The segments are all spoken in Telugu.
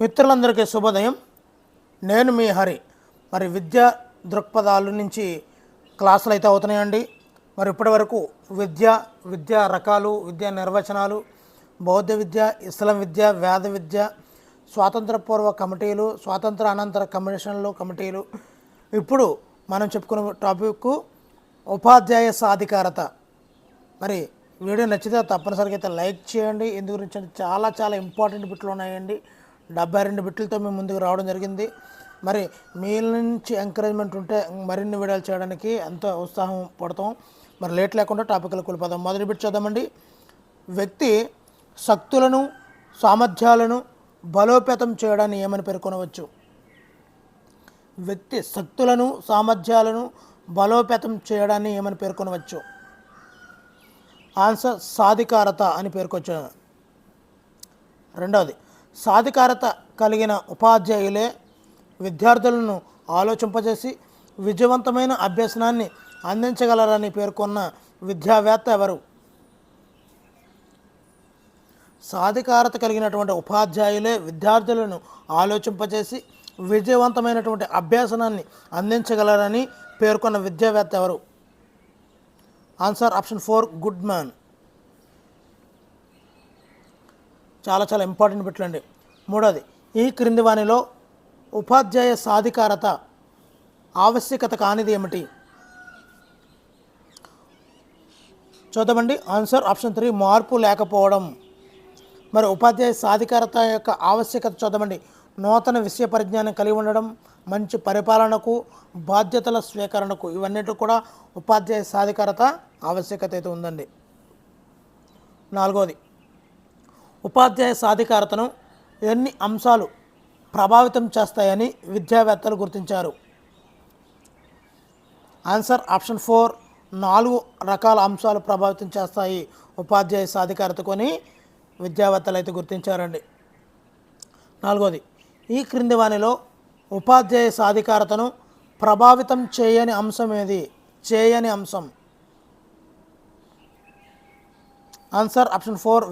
మిత్రులందరికీ శుభోదయం. నేను మీ హరి. మరి విద్యా దృక్పథాల నుంచి క్లాసులు అయితే అవుతున్నాయండి. మరి ఇప్పటివరకు విద్యా రకాలు, విద్యా నిర్వచనాలు, బౌద్ధ విద్య, ఇస్లాం విద్య, వేద విద్య, స్వాతంత్ర పూర్వ కమిటీలు, స్వాతంత్ర అనంతర కమిటీలు. ఇప్పుడు మనం చెప్పుకునే టాపిక్ ఉపాధ్యాయ సాధికారత. మరి వీడియో నచ్చితే తప్పనిసరిగా అయితే లైక్ చేయండి. ఇందు గురించి చాలా ఇంపార్టెంట్ బిట్లు ఉన్నాయండి. 72 బిట్లతో మేము ముందుకు రావడం జరిగింది. మరి మీ నుంచి ఎంకరేజ్మెంట్ ఉంటే మరిన్ని వీడియోలు చేయడానికి ఎంతో ఉత్సాహం పడతాం. మరి లేట్ లేకుండా టాపిక్లకు వెళ్ళిపోదాం. మొదటి బిట్ చూద్దామండి. వ్యక్తి శక్తులను, సామర్థ్యాలను బలోపేతం చేయడాన్ని ఏమని పేర్కొనవచ్చు? వ్యక్తి శక్తులను, సామర్థ్యాలను బలోపేతం చేయడాన్ని ఏమని పేర్కొనవచ్చు? ఆన్సర్ సాధికారత అని పేర్కొచ్చు. రెండవది, సాధికారత కలిగిన ఉపాధ్యాయులే విద్యార్థులను ఆలోచింపజేసి విజయవంతమైన అభ్యసనాన్ని అందించగలరని పేర్కొన్న విద్యావేత్త ఎవరు? సాధికారత కలిగినటువంటి ఉపాధ్యాయులే విద్యార్థులను ఆలోచింపజేసి విజయవంతమైనటువంటి అభ్యాసనాన్ని అందించగలరని పేర్కొన్న విద్యావేత్త ఎవరు? Answer option 4 good man. చాలా ఇంపార్టెంట్ బిట్లండి. మూడోది, ఈ క్రింది వానిలో ఉపాధ్యాయ సాధికారత ఆవశ్యకత కానిది ఏమిటి? చూద్దామండి. ఆన్సర్ ఆప్షన్ 3 మార్పు లేకపోవడం. మరి ఉపాధ్యాయ సాధికారత యొక్క ఆవశ్యకత చూద్దామండి. నూతన విషయ పరిజ్ఞానం కలిగి ఉండడం, మంచి పరిపాలనకు, బాధ్యతల స్వీకరణకు, ఇవన్నిటి కూడా ఉపాధ్యాయ సాధికారత ఆవశ్యకత అయితే ఉందండి. నాలుగోది, ఉపాధ్యాయ సాధికారతను ఎన్ని అంశాలు ప్రభావితం చేస్తాయని విద్యావేత్తలు గుర్తించారు? ఆన్సర్ ఆప్షన్ 4 4 రకాల అంశాలు ప్రభావితం చేస్తాయి ఉపాధ్యాయ సాధికారతకు అని విద్యావేత్తలు అయితే గుర్తించారండి. నాలుగోది, ఈ క్రింది వానిలో ఉపాధ్యాయ సాధికారతను ప్రభావితం చేయని అంశం ఏది? చేయని అంశం. ఆన్సర్ ఆప్షన్ 4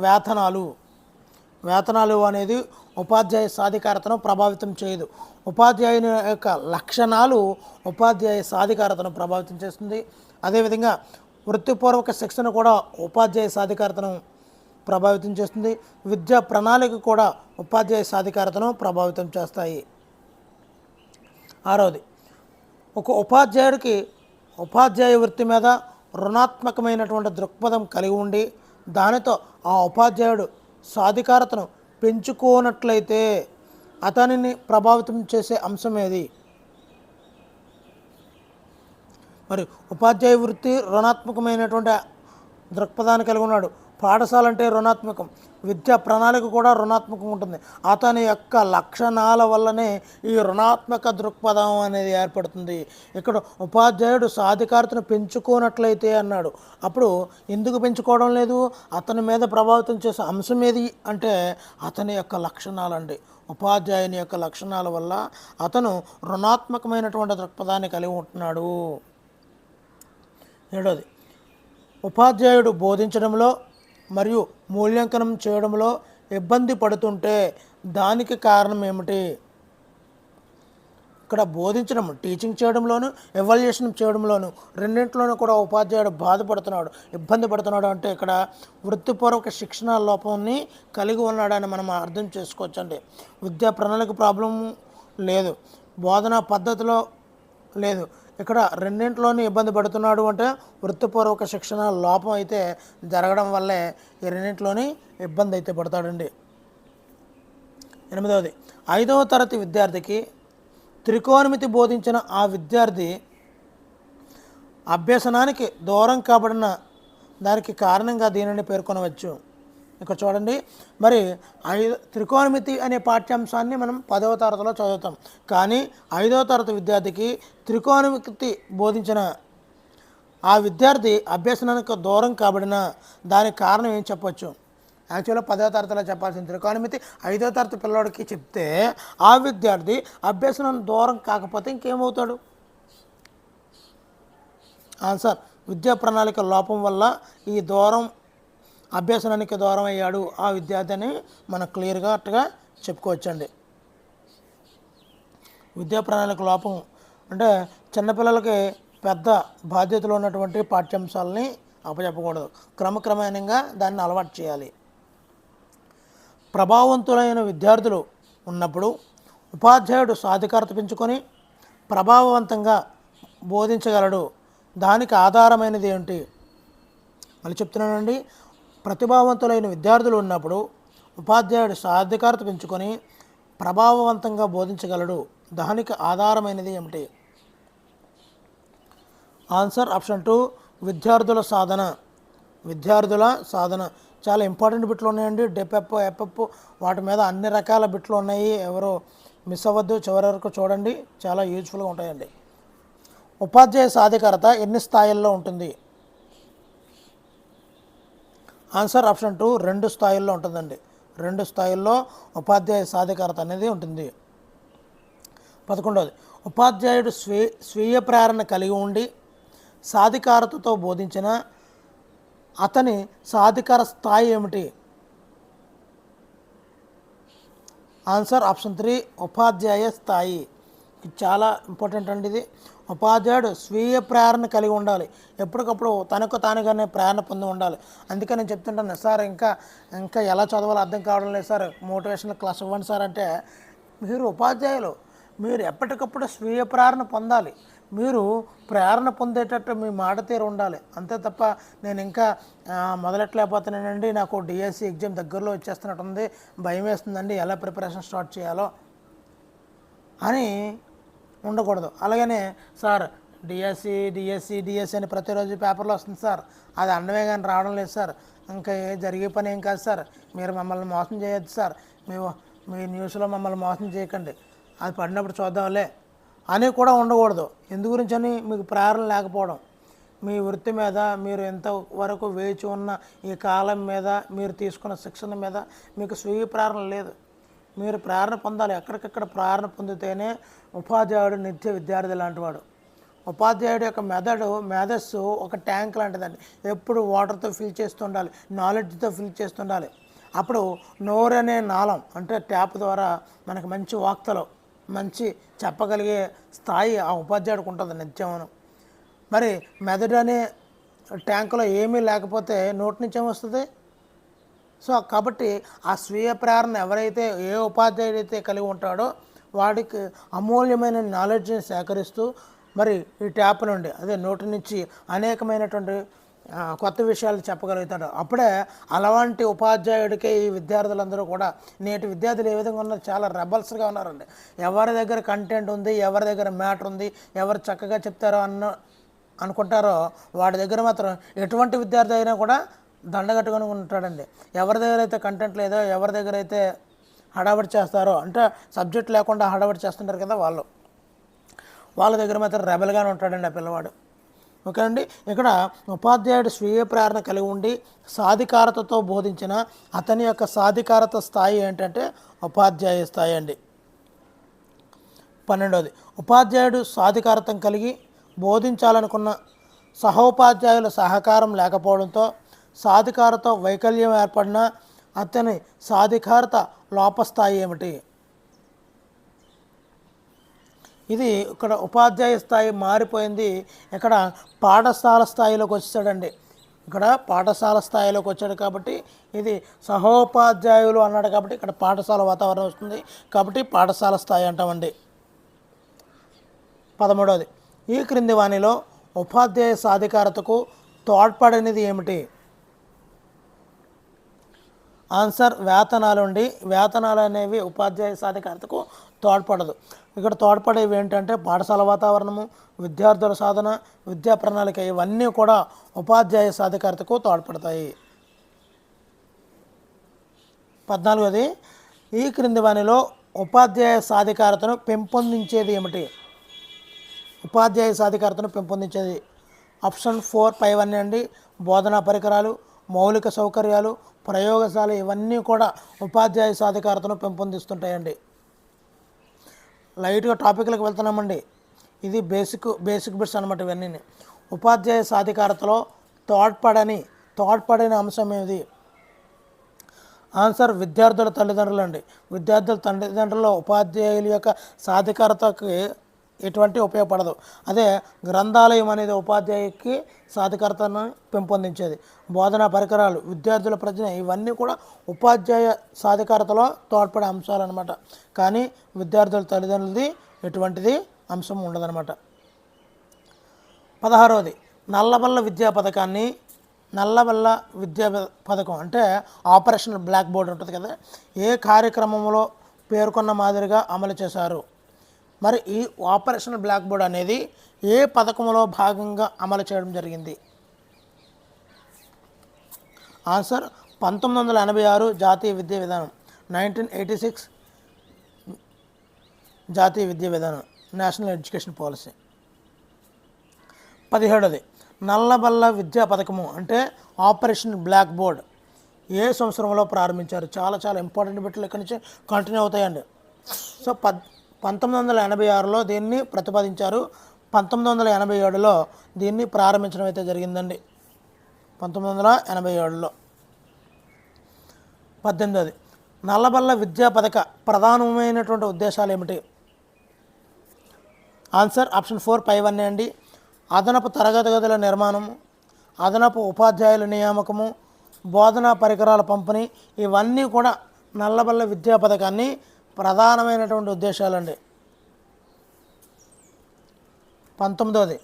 వేతనాలు అనేది ఉపాధ్యాయ సాధికారతను ప్రభావితం చేయదు. ఉపాధ్యాయుని యొక్క లక్షణాలు ఉపాధ్యాయ సాధికారతను ప్రభావితం చేస్తుంది. అదేవిధంగా వృత్తిపూర్వక శిక్షణ కూడా ఉపాధ్యాయ సాధికారతను ప్రభావితం చేస్తుంది. విద్యా ప్రణాళిక కూడా ఉపాధ్యాయ సాధికారతను ప్రభావితం చేస్తాయి. ఆరవది, ఒక ఉపాధ్యాయుడికి ఉపాధ్యాయ వృత్తి మీద రుణాత్మకమైనటువంటి దృక్పథం కలిగి ఉండి దానితో ఆ ఉపాధ్యాయుడు సాధికారతను పెంచుకోనట్లయితే అతనిని ప్రభావితం చేసే అంశం ఏది? మరి ఉపాధ్యాయ వృత్తి రుణాత్మకమైనటువంటి దృక్పథాన్ని కలిగి ఉన్నాడు. పాఠశాల అంటే రుణాత్మకం, విద్యా ప్రణాళిక కూడా రుణాత్మకం ఉంటుంది. అతని యొక్క లక్షణాల వల్లనే ఈ రుణాత్మక దృక్పథం అనేది ఏర్పడుతుంది. ఇక్కడ ఉపాధ్యాయుడు సాధికారతను పెంచుకోనట్లయితే అన్నాడు. అప్పుడు ఎందుకు పెంచుకోవడం లేదు? అతని మీద ప్రభావితం చేసే అంశం ఏది అంటే అతని యొక్క లక్షణాలండి. ఉపాధ్యాయుని యొక్క లక్షణాల వల్ల అతను రుణాత్మకమైనటువంటి దృక్పథాన్ని కలిగి ఉంటున్నాడు. ఏడవది, ఉపాధ్యాయుడు బోధించడంలో మరియు మూల్యాంకనం చేయడంలో ఇబ్బంది పడుతుంటే దానికి కారణం ఏమిటి? ఇక్కడ బోధించడం, టీచింగ్ చేయడంలోను, ఎవాల్యుయేషన్ చేయడంలోను రెండింటిలోనూ కూడా ఉపాధ్యాయుడు ఇబ్బంది పడుతున్నాడు అంటే ఇక్కడ వృత్తిపూర్వక శిక్షణ లోపాన్ని కలిగి ఉన్నాడని మనం అర్థం చేసుకోవచ్చండి. విద్యా ప్రణాళిక ప్రాబ్లం లేదు, బోధనా పద్ధతిలో లేదు. ఇక్కడ రెండింటిలోనే ఇబ్బంది పడుతున్నాడు అంటే వృత్తిపూర్వక శిక్షణ లోపం అయితే జరగడం వల్లే ఈ రెండింటిలోని ఇబ్బంది అయితే పడతాడండి. ఎనిమిదవది, 5వ తరగతి విద్యార్థికి త్రికోణమితి బోధించిన ఆ విద్యార్థి అభ్యసనానికి దూరం కాబడిన దానికి కారణంగా దీనిని పేర్కొనవచ్చు. ఇక్కడ చూడండి, మరి త్రికోణమితి అనే పాఠ్యాంశాన్ని మనం 10వ తరగతిలో చదువుతాం. కానీ 5వ తరగతి విద్యార్థికి త్రికోణమితి బోధించిన ఆ విద్యార్థి అభ్యసనానికి దూరం కాబడిన దానికి కారణం ఏం చెప్పవచ్చు? యాక్చువల్గా 10వ తరగతిలో చెప్పాల్సిన త్రికోణమితి 5వ తరగతి పిల్లవాడికి చెప్తే ఆ విద్యార్థి అభ్యసనానికి దూరం కాకపోతే ఇంకేమవుతాడు? ఆన్సర్ విద్యా ప్రణాళిక లోపం వల్ల ఈ దూరం అభ్యసనానికి దూరం అయ్యాడు ఆ విద్యార్థి అని మనం క్లియర్గా చెప్పుకోవచ్చండి. విద్యా ప్రణాళిక లోపం అంటే చిన్నపిల్లలకి పెద్ద బాధ్యతలు ఉన్నటువంటి పాఠ్యాంశాలని అప్పచెప్పకూడదు, క్రమక్రమేణంగా దాన్ని అలవాటు చేయాలి. ప్రభావవంతులైన విద్యార్థులు ఉన్నప్పుడు ఉపాధ్యాయుడు సాధికారత పెంచుకొని ప్రభావవంతంగా బోధించగలడు. దానికి ఆధారమైనది ఏంటి? మళ్ళీ చెప్తున్నానండి, ప్రతిభావంతులైన విద్యార్థులు ఉన్నప్పుడు ఉపాధ్యాయుడు సాధికారత పెంచుకొని ప్రభావవంతంగా బోధించగలడు. దానికి ఆధారమైనది ఏమిటి? ఆన్సర్ ఆప్షన్ 2 విద్యార్థుల సాధన. విద్యార్థుల సాధన చాలా ఇంపార్టెంట్ బిట్లు ఉన్నాయండి. డెపెప్ ఎపెప్ వాటి మీద అన్ని రకాల బిట్లు ఉన్నాయి, ఎవరు మిస్ అవ్వద్దు, చివరి వరకు చూడండి, చాలా యూజ్ఫుల్గా ఉంటాయండి. ఉపాధ్యాయ సాధికారత ఎన్ని స్థాయిల్లో ఉంటుంది? ఆన్సర్ ఆప్షన్ 2 2 స్థాయిల్లో ఉంటుందండి. 2 స్థాయిల్లో ఉపాధ్యాయ సాధికారత అనేది ఉంటుంది. 11వది, ఉపాధ్యాయుడు స్వీయ ప్రేరణ కలిగి ఉండి సాధికారతతో బోధించిన అతని సాధికార స్థాయి ఏమిటి? ఆన్సర్ ఆప్షన్ 3 ఉపాధ్యాయ స్థాయి. ఇది చాలా ఇంపార్టెంట్ అండి. ఇది ఉపాధ్యాయుడు స్వీయ ప్రేరణ కలిగి ఉండాలి, ఎప్పటికప్పుడు తనకు తానుగానే ప్రేరణ పొంది ఉండాలి. అందుకే నేను చెప్తుంటాను, సార్ ఇంకా ఇంకా ఎలా చదవాలో అర్థం కావడం లేదు సార్, మోటివేషనల్ క్లాస్ ఇవ్వండి సార్ అంటే, మీరు ఉపాధ్యాయులు మీరు ఎప్పటికప్పుడు స్వీయ ప్రేరణ పొందాలి. మీరు ప్రేరణ పొందేటట్టు మీ మాట తీరు ఉండాలి. అంతే తప్ప నేను ఇంకా మొదలెట్టలేకపోతున్నానండి, నాకు డిఎస్సి ఎగ్జామ్ దగ్గరలో వచ్చేస్తున్నట్టుంది, భయం వేస్తుందండి, ఎలా ప్రిపరేషన్ స్టార్ట్ చేయాలో అని ఉండకూడదు. అలాగనే సార్ డిఎస్సి అని ప్రతిరోజు పేపర్లో వస్తుంది సార్, అది అన్నమే కానీ రావడం లేదు సార్, ఇంకా జరిగే పని ఏం కాదు సార్, మీరు మమ్మల్ని మోసం చేయొద్దు సార్, మీ న్యూస్లో మమ్మల్ని మోసం చేయకండి, అది పడినప్పుడు చూద్దాంలే అని కూడా ఉండకూడదు. ఎందు గురించి అని మీకు ప్రేరణ లేకపోవడం, మీ వృత్తి మీద మీరు ఎంతవరకు వేచి ఉన్న ఈ కాలం మీద మీరు తీసుకున్న శిక్షణ మీద మీకు స్వీయ ప్రేరణ లేదు. మీరు ప్రేరణ పొందాలి, ఎక్కడికక్కడ ప్రేరణ పొందితేనే ఉపాధ్యాయుడు నిత్య విద్యార్థి లాంటివాడు. ఉపాధ్యాయుడు యొక్క మేధస్సు ఒక ట్యాంక్ లాంటిదండి, ఎప్పుడు వాటర్తో ఫిల్ చేస్తూ ఉండాలి, నాలెడ్జ్తో ఫిల్ చేస్తుండాలి. అప్పుడు నోరు అనే నాళం అంటే ట్యాప్ ద్వారా మనకు మంచి వాక్తలు మంచి చెప్పగలిగే స్థాయి ఆ ఉపాధ్యాయుడికి ఉంటుంది నిత్యం. మరి మెదడు అనే ట్యాంకులో ఏమీ లేకపోతే నోటి నుంచి ఏమొస్తుంది? సో కాబట్టి ఆ స్వీయ ప్రేరణ ఎవరైతే ఏ ఉపాధ్యాయుడు అయితే కలిగి ఉంటాడో వాడికి అమూల్యమైన నాలెడ్జ్ని సేకరిస్తూ మరి ఈ ట్యాప్ నుండి అదే నోటి నుంచి అనేకమైనటువంటి కొత్త విషయాలు చెప్పగలుగుతాడు. అప్పుడే అలాంటి ఉపాధ్యాయుడికే ఈ విద్యార్థులందరూ కూడా, నేటి విద్యార్థులు ఏ విధంగా ఉన్నారు, చాలా రెబల్స్గా ఉన్నారండి. ఎవరి దగ్గర కంటెంట్ ఉంది, ఎవరి దగ్గర మ్యాటర్ ఉంది, ఎవరు చక్కగా చెప్తారో అనుకుంటారో వాడి దగ్గర మాత్రం ఎటువంటి విద్యార్థి అయినా కూడా దండగట్టుకొని ఉంటాడండి. ఎవరి దగ్గర అయితే కంటెంట్ లేదో, ఎవరి దగ్గర అయితే హడావిడి చేస్తారో అంటే సబ్జెక్ట్ లేకుండా హడావిడి చేస్తుంటారు కదా, వాళ్ళ దగ్గర మాత్రం రెబల్గానే ఉంటాడండి ఆ పిల్లవాడు. ఓకే అండి, ఇక్కడ ఉపాధ్యాయుడు స్వీయ ప్రేరణ కలిగి ఉండి సాధికారతతో బోధించిన అతని యొక్క సాధికారత స్థాయి ఏంటంటే ఉపాధ్యాయ స్థాయి అండి. 12వది, ఉపాధ్యాయుడు సాధికారత కలిగి బోధించాలనుకున్న సహోపాధ్యాయుల సహకారం లేకపోవడంతో సాధికారత వైకల్యం ఏర్పడిన అతని సాధికారత లోపస్థాయి ఏమిటి? ఇది ఇక్కడ ఉపాధ్యాయ స్థాయి మారిపోయింది, ఇక్కడ పాఠశాల స్థాయిలోకి వచ్చాడండి. ఇక్కడ పాఠశాల స్థాయిలోకి వచ్చాడు కాబట్టి ఇది సహోపాధ్యాయులు అన్నాడు కాబట్టి ఇక్కడ పాఠశాల వాతావరణం వస్తుంది కాబట్టి పాఠశాల స్థాయి అంటామండి. 13వది, ఈ క్రింది వాణిలో ఉపాధ్యాయ సాధికారతకు తోడ్పడనిది ఏమిటి? ఆన్సర్ వేతనాలు అండి. వేతనాలు అనేవి ఉపాధ్యాయ సాధికారతకు తోడ్పడదు. ఇక్కడ తోడ్పడేవి ఏంటంటే పాఠశాల వాతావరణము, విద్యార్థుల సాధన, విద్యా ప్రణాళిక, ఇవన్నీ కూడా ఉపాధ్యాయ సాధికారతకు తోడ్పడతాయి. 14వది, ఈ క్రింది వానిలో ఉపాధ్యాయ సాధికారతను పెంపొందించేది ఏమిటి? ఉపాధ్యాయ సాధికారతను పెంపొందించేది ఆప్షన్ 4 పైవన్నీ అండి. బోధనా పరికరాలు, మౌలిక సౌకర్యాలు, ప్రయోగశాల, ఇవన్నీ కూడా ఉపాధ్యాయ సాధికారతను పెంపొందిస్తుంటాయండి. లైట్గా టాపిక్లకు వెళ్తున్నామండి, ఇది బేసిక్ బిట్స్ అనమాట ఇవన్నీ. ఉపాధ్యాయ సాధికారతలో తోడ్పడని అంశం ఏది? ఆన్సర్ విద్యార్థుల తల్లిదండ్రులు అండి. విద్యార్థుల తల్లిదండ్రుల ఉపాధ్యాయుల యొక్క సాధికారతకి ఎటువంటి ఉపయోగపడదు. అదే గ్రంథాలయం అనేది ఉపాధ్యాయుకి సాధికారతను పెంపొందించేది. బోధనా పరికరాలు, విద్యార్థుల ప్రజ్ఞ ఇవన్నీ కూడా ఉపాధ్యాయ సాధికారతలో తోడ్పడే అంశాలు అనమాట. కానీ విద్యార్థుల తల్లిదండ్రులది ఎటువంటిది అంశం ఉండదన్నమాట. 16వది నల్లబల్ల విద్యా పథకాన్ని నల్లబల్ల విద్యా పథకం అంటే ఆపరేషన్ బ్లాక్ బోర్డ్ ఉంటుంది కదా, ఏ కార్యక్రమంలో పేర్కొన్న మాదిరిగా అమలు చేశారు? మరి ఈ ఆపరేషన్ బ్లాక్ బోర్డ్ అనేది ఏ పథకంలో భాగంగా అమలు చేయడం జరిగింది? ఆన్సర్ 1986 జాతీయ విద్యా విధానం, 1986 జాతీయ విద్యా విధానం, నేషనల్ ఎడ్యుకేషన్ పాలసీ. 17వది నల్లబల్ల విద్యా పథకము అంటే ఆపరేషన్ బ్లాక్ బోర్డ్ ఏ సంవత్సరంలో ప్రారంభించారు? చాలా చాలా ఇంపార్టెంట్ బిట్లు ఇక్కడి నుంచి కంటిన్యూ అవుతాయండి. సో 1986లో దీన్ని ప్రతిపాదించారు. 1987లో దీన్ని ప్రారంభించడం అయితే జరిగిందండి. 1987లో. 18వది నల్లబల్ల విద్యా పథక ప్రధానమైనటువంటి ఉద్దేశాలు ఏమిటి? ఆన్సర్ ఆప్షన్ 4 పైవన్నీ అండి. అదనపు తరగతి గదుల నిర్మాణము, అదనపు ఉపాధ్యాయుల నియామకము, బోధనా పరికరాల పంపిణీ ఇవన్నీ కూడా నల్లబల్ల విద్యా పథకాన్ని ప్రధానమైనటువంటి ఉద్దేశాలండి. 19వది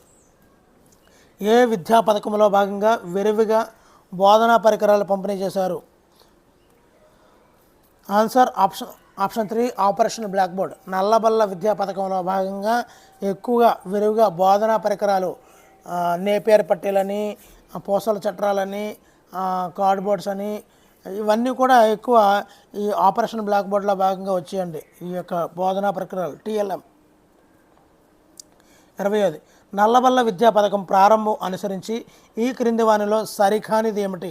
ఏ విద్యా పథకంలో భాగంగా విరివిగా బోధనా పరికరాలు పంపిణీ చేశారు? Answer option 3 operation blackboard. నల్లబల్ల విద్యా పథకంలో భాగంగా ఎక్కువగా విరివిగా బోధనా పరికరాలు, నేపియర్ పట్టీలని, పూసల చట్రాలని, కార్డ్బోర్డ్స్ అని ఇవన్నీ కూడా ఎక్కువ ఈ ఆపరేషన్ బ్లాక్ బోర్డ్లో భాగంగా వచ్చాయండి. ఈ యొక్క బోధనా పరికరాలు TLM. 20వది నల్లబల్ల విద్యా పథకం ప్రారంభం అనుసరించి ఈ క్రింది వానిలో సరికానిది ఏమిటి?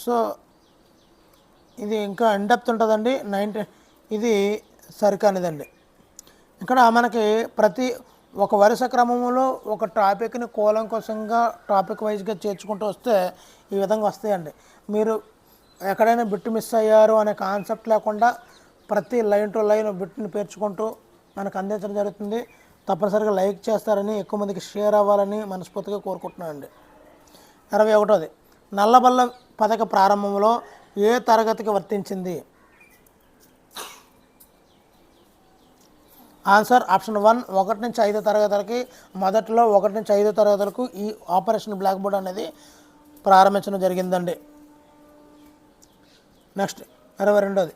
సో ఇది ఇంకా ఇండెప్త్ ఉంటుందండి. ఇది సరికానిదండి. ఇక్కడ మనకి ప్రతి ఒక వరుస క్రమంలో ఒక టాపిక్ని కూలంకషంగా టాపిక్ వైజ్గా చేర్చుకుంటూ వస్తే ఈ విధంగా వస్తాయండి. మీరు ఎక్కడైనా బిట్ మిస్ అయ్యారు అనే కాన్సెప్ట్ లేకుండా ప్రతి లైన్ టు లైన్ బిట్ని పేర్చుకుంటూ మనకు అందించడం జరుగుతుంది. తప్పనిసరిగా లైక్ చేస్తారని, ఎక్కువ మందికి షేర్ అవ్వాలని మనస్ఫూర్తిగా కోరుకుంటున్నానండి. 21వది నల్లబల్ల పథక ప్రారంభంలో ఏ తరగతికి వర్తించింది? ఆన్సర్ ఆప్షన్ 1 1 నుంచి 5 తరగతులకి, మొదట్లో 1 నుంచి 5 తరగతులకు ఈ ఆపరేషన్ బ్లాక్ బోర్డ్ అనేది ప్రారంభించడం జరిగిందండి. నెక్స్ట్ 22వది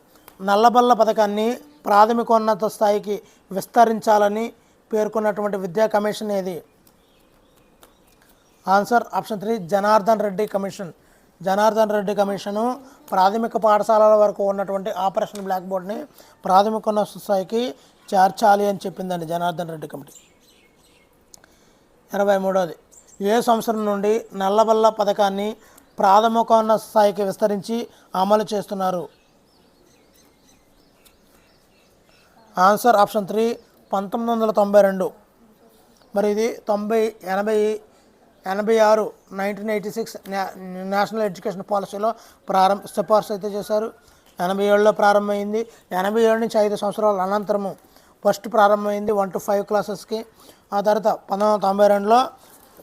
నల్లబల్ల పథకాన్ని ప్రాథమికోన్నత స్థాయికి విస్తరించాలని పేర్కొన్నటువంటి విద్యా కమిషన్ ఏది? Answer option 3 Janardhan Reddy commission. Janardhan Reddy commission ప్రాథమిక పాఠశాలల వరకు ఉన్నటువంటి ఆపరేషన్ బ్లాక్ బోర్డ్ని ప్రాథమికోన్నత స్థాయికి చేర్చాలి అని చెప్పిందండి జనార్దన్ రెడ్డి కమిటీ. 23వది ఏ సంవత్సరం నుండి నల్లబల్ల పథకాన్ని ప్రాథమికోన్నత స్థాయికి విస్తరించి అమలు చేస్తున్నారు? Answer option 3 1992. మరి ఇది 86 1986 నేషనల్ ఎడ్యుకేషన్ పాలసీలో సిఫార్సు అయితే చేశారు. 87లో ప్రారంభమైంది. 87 నుంచి 5 సంవత్సరాల అనంతరము ఫస్ట్ ప్రారంభమైంది 1 to 5 క్లాసెస్కి. ఆ తర్వాత 1992లో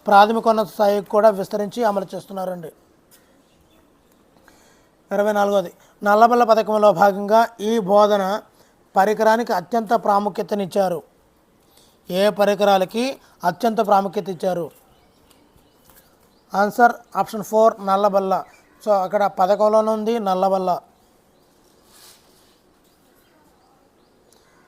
ప్రాథమికోన్నత స్థాయికి కూడా విస్తరించి అమలు చేస్తున్నారండి. 24వది నల్లబల్ల పథకంలో భాగంగా ఈ బోధన పరికరానికి అత్యంత ప్రాముఖ్యతనిచ్చారు. ఏ పరికరాలకి అత్యంత ప్రాముఖ్యత ఇచ్చారు? Answer option 4 నల్లబల్ల. సో అక్కడ పథకంలోనే ఉంది నల్లబల్ల.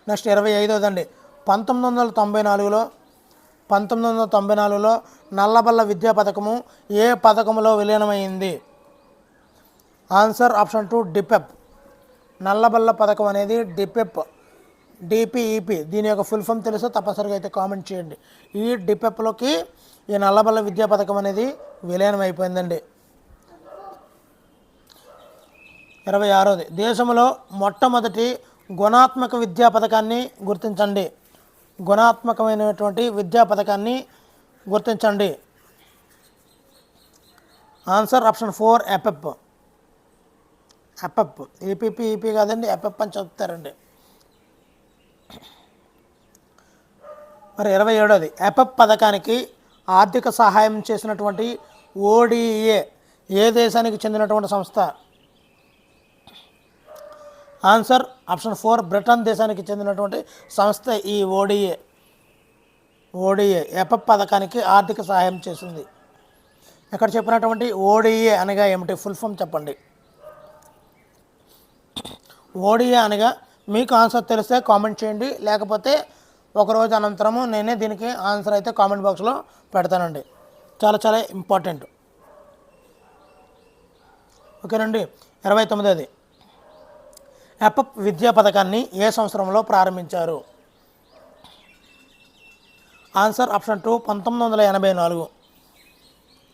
నెక్స్ట్ 25వదండి 1994లో నల్లబల్ల విద్యా పథకము ఏ పథకంలో విలీనమైంది? Answer option 2 డిపెప్. నల్లబల్ల పథకం అనేది డిపిఈపి దీని యొక్క ఫుల్ ఫామ్ తెలుసో తప్పనిసరిగా అయితే కామెంట్ చేయండి. ఈ డిపెప్లోకి ఈ నల్లబల్ల విద్యా పథకం అనేది విలీనం అయిపోయిందండి. 26వది దేశంలో మొట్టమొదటి గుణాత్మక విద్యా పథకాన్ని గుర్తించండి. గుణాత్మకమైనటువంటి విద్యా పథకాన్ని గుర్తించండి. Answer option 4 ఎపెప్. ఎపెప్ ఏపీపీ ఈపీ కాదండి, ఎపెప్ అని చెప్తారండి. మరి 27ది ఎపెప్ పథకానికి ఆర్థిక సహాయం చేసినటువంటి ఓడిఏ ఏ దేశానికి చెందినటువంటి సంస్థ? ఆన్సర్ ఆప్షన్ 4 బ్రిటన్ దేశానికి చెందినటువంటి సంస్థ ఈ ఓడిఏ ఎపెప్ పథకానికి ఆర్థిక సహాయం చేసింది. ఇక్కడ చెప్పినటువంటి ఓడిఏ అనగా ఏమిటి? ఫుల్ ఫామ్ చెప్పండి. ఓడిఏ అనగా మీకు ఆన్సర్ తెలిస్తే కామెంట్ చేయండి, లేకపోతే ఒకరోజు అనంతరము నేనే దీనికి ఆన్సర్ అయితే కామెంట్ బాక్స్లో పెడతానండి. చాలా చాలా ఇంపార్టెంట్. ఓకేనండి. 29ది ఎపెప్ విద్యా పథకాన్ని ఏ సంవత్సరంలో ప్రారంభించారు? Answer option 2 1984.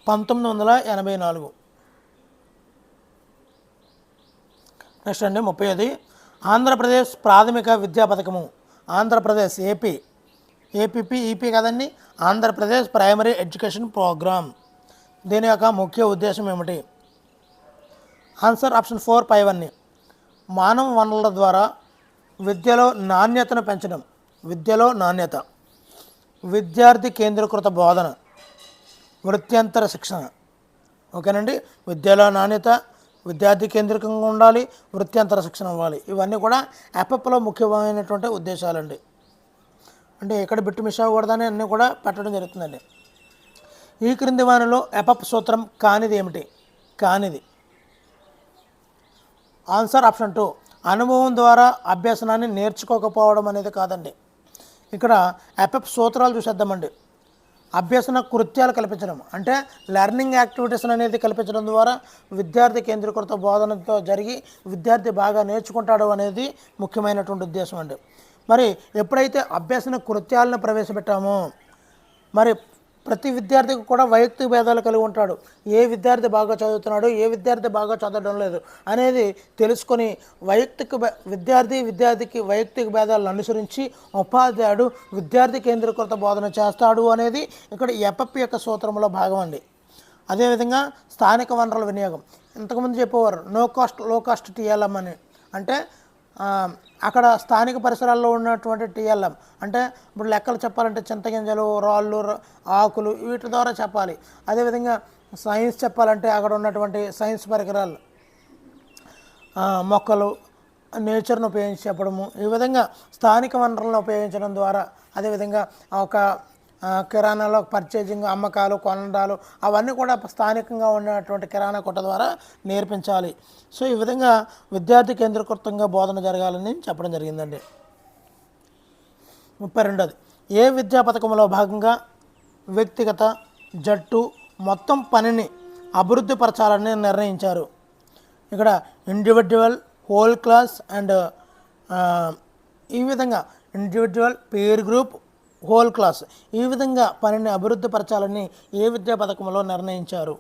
1984. నెక్స్ట్ అండి 30ది ఆంధ్రప్రదేశ్ ప్రాథమిక విద్యా పథకము. ఆంధ్రప్రదేశ్ ఏపీపీ ఈపీ కదండి. ఆంధ్రప్రదేశ్ ప్రైమరీ ఎడ్యుకేషన్ ప్రోగ్రామ్ దీని యొక్క ముఖ్య ఉద్దేశం ఏమిటి? ఆన్సర్ ఆప్షన్ 4 పైవన్నీ. మానవ వనరుల ద్వారా విద్యలో నాణ్యతను పెంచడం. విద్యలో నాణ్యత, విద్యార్థి కేంద్రీకృత బోధన, వృత్యంతర శిక్షణ. ఓకేనండి. విద్యలో నాణ్యత, విద్యార్థి కేంద్రీకంగా ఉండాలి, వృత్యంతర శిక్షణ ఇవ్వాలి. ఇవన్నీ కూడా ఎపెప్లో ముఖ్యమైనటువంటి ఉద్దేశాలండి. అంటే ఎక్కడ బిట్టు మిస్ అవ్వకూడదని అన్నీ కూడా పెట్టడం జరుగుతుందండి. ఈ క్రింది వానిలో ఎపెప్ సూత్రం కానిది ఏమిటి? కానిది. ఆన్సర్ ఆప్షన్ 2 అనుభవం ద్వారా అభ్యసనాన్ని నేర్చుకోకపోవడం అనేది కాదండి. ఇక్కడ ఎపెప్ సూత్రాలు చూసేద్దామండి. అభ్యసన కృత్యాలు కల్పించడం అంటే లెర్నింగ్ యాక్టివిటీస్ అనేది కల్పించడం ద్వారా విద్యార్థి కేంద్రీకృత బోధనతో జరిగి విద్యార్థి బాగా నేర్చుకుంటాడు అనేది ముఖ్యమైనటువంటి ఉద్దేశం అండి. మరి ఎప్పుడైతే అభ్యసన కృత్యాలను ప్రవేశపెట్టామో మరి ప్రతి విద్యార్థికి కూడా వైయక్తిక భేదాలు కలిగి ఉంటాడు. ఏ విద్యార్థి బాగా చదువుతున్నాడు, ఏ విద్యార్థి బాగా చదవడం లేదు అనేది తెలుసుకొని విద్యార్థికి వైయక్తిక భేదాలను అనుసరించి ఉపాధ్యాయుడు విద్యార్థి కేంద్రీకృత బోధన చేస్తాడు అనేది ఇక్కడ ఎపెప్ యొక్క సూత్రంలో భాగం అండి. అదేవిధంగా స్థానిక వనరుల వినియోగం. ఇంతకుముందు చెప్పేవారు లో కాస్ట్ టీఎల్ఎం అని. అంటే అక్కడ స్థానిక పరిసరాల్లో ఉన్నటువంటి టీఎల్ఎం అంటే ఇప్పుడు లెక్కలు చెప్పాలంటే చింతగింజలు, రాళ్ళు, ఆకులు వీటి ద్వారా చెప్పాలి. అదేవిధంగా సైన్స్ చెప్పాలంటే అక్కడ ఉన్నటువంటి సైన్స్ పరికరాలు, మొక్కలు, నేచర్ను ఉపయోగించి చెప్పడము. ఈ విధంగా స్థానిక వనరులను ఉపయోగించడం ద్వారా, అదేవిధంగా ఒక కిరాణాలో పర్చేజింగ్, అమ్మకాలు, కొనడాలు అవన్నీ కూడా స్థానికంగా ఉన్నటువంటి కిరాణా కొట్ట ద్వారా నేర్పించాలి. సో ఈ విధంగా విద్యార్థి కేంద్రీకృతంగా బోధన జరగాలని చెప్పడం జరిగిందండి. 32ది ఏ విద్యా పథకంలో భాగంగా వ్యక్తిగత, జట్టు మొత్తం పనిని అభివృద్ధి పరచాలని నిర్ణయించారు? ఇక్కడ ఇండివిజువల్, హోల్ క్లాస్ అండ్ ఈ విధంగా individual, peer group, whole class ఈ విధంగా పనిని అభివృద్ధి పరచాలని ఏ విద్యా పథకంలో నిర్ణయించారు?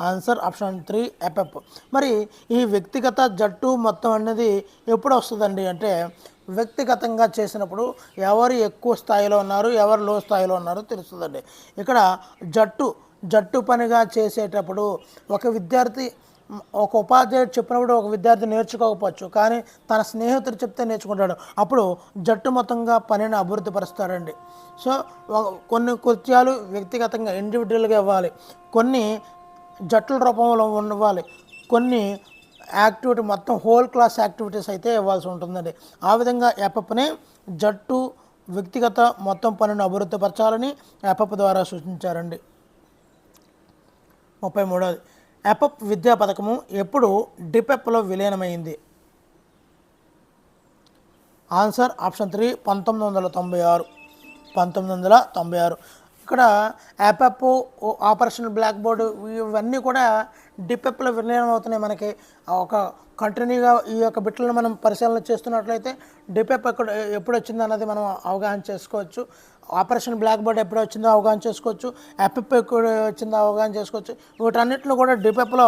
Answer option 3 ఎపెప్. మరి ఈ వ్యక్తిగత, జట్టు మొత్తం అనేది ఎప్పుడు వస్తుందండి అంటే వ్యక్తిగతంగా చేసినప్పుడు ఎవరు ఎక్కువ స్థాయిలో ఉన్నారు, ఎవరు లో స్థాయిలో ఉన్నారో తెలుస్తుందండి. ఇక్కడ జట్టు పనిగా చేసేటప్పుడు ఒక ఉపాధ్యాయుడు చెప్పినప్పుడు ఒక విద్యార్థి నేర్చుకోకపోవచ్చు, కానీ తన స్నేహితుడు చెప్తే నేర్చుకుంటాడు. అప్పుడు జట్టు మొత్తంగా పనిని అభివృద్ధి పరుస్తాడండి. సో కొన్ని కృత్యాలు వ్యక్తిగతంగా ఇండివిజువల్గా ఇవ్వాలి, కొన్ని జట్టుల రూపంలో ఇవ్వాలి, కొన్ని యాక్టివిటీ మొత్తం హోల్ క్లాస్ యాక్టివిటీస్ అయితే ఇవ్వాల్సి ఉంటుందండి. ఆ విధంగా ఎపెప్ని జట్టు, వ్యక్తిగత మొత్తం పనిని అభివృద్ధి పరచాలని ఎపెప్ ద్వారా సూచించారండి. 33ది ఎపెప్ విద్యా పథకము ఎప్పుడు డిపెప్లో విలీనమైంది? Answer option 3 1996. 1996. ఇక్కడ ఎపెప్, ఆపరేషన్ బ్లాక్ బోర్డు ఇవన్నీ కూడా డిపెప్లో విలీనం అవుతున్నాయి. మనకి ఒక కంటిన్యూగా ఈ యొక్క బిట్లను మనం పరిశీలన చేస్తున్నట్లయితే డిపెప్ ఎప్పుడు వచ్చింది అన్నది మనం అవగాహన చేసుకోవచ్చు. ఆపరేషన్ బ్లాక్ బోర్డ్ ఎప్పుడు వచ్చిందో అవగాహన చేసుకోవచ్చు, ఎపెప్ ఎప్పుడు వచ్చిందో అవగాహన చేసుకోవచ్చు. వీటన్నిటిలో కూడా డిపెప్లో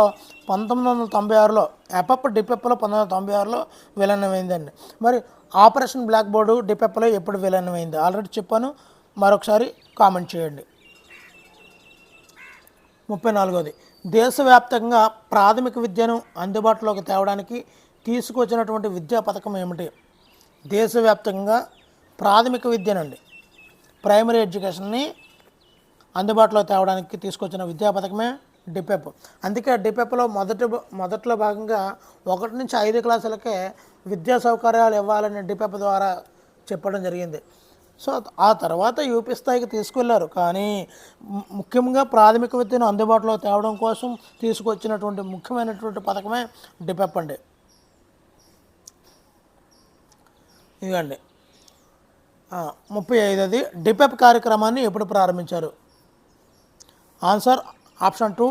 1996లో ఎపెప్ డిపెప్లో 1996లో విలీనమైందండి. మరి ఆపరేషన్ బ్లాక్ బోర్డు డిపెప్లో ఎప్పుడు విలీనమైంది? ఆల్రెడీ చెప్పాను, మరొకసారి కామెంట్ చేయండి. 34ది దేశవ్యాప్తంగా ప్రాథమిక విద్యను అందుబాటులోకి తేవడానికి తీసుకొచ్చినటువంటి విద్యా పథకం ఏమిటి? దేశవ్యాప్తంగా ప్రాథమిక విద్యనండి, ప్రైమరీ ఎడ్యుకేషన్ని అందుబాటులో తేవడానికి తీసుకొచ్చిన విద్యా పథకమే డిపెప్. అందుకే డిపెప్లో మొదట్లో భాగంగా 1 నుంచి 5 క్లాసులకే విద్యా సౌకర్యాలు ఇవ్వాలని డిపెప్ ద్వారా చెప్పడం జరిగింది. సో ఆ తర్వాత యూపీ స్థాయికి తీసుకెళ్లారు. కానీ ముఖ్యంగా ప్రాథమిక విద్యను అందుబాటులో తేవడం కోసం తీసుకొచ్చినటువంటి ముఖ్యమైనటువంటి పథకమే డిపెప్ అండి. ఇదండి 35ది డిపెప్ కార్యక్రమాన్ని ఎప్పుడు ప్రారంభించారు? Answer option 2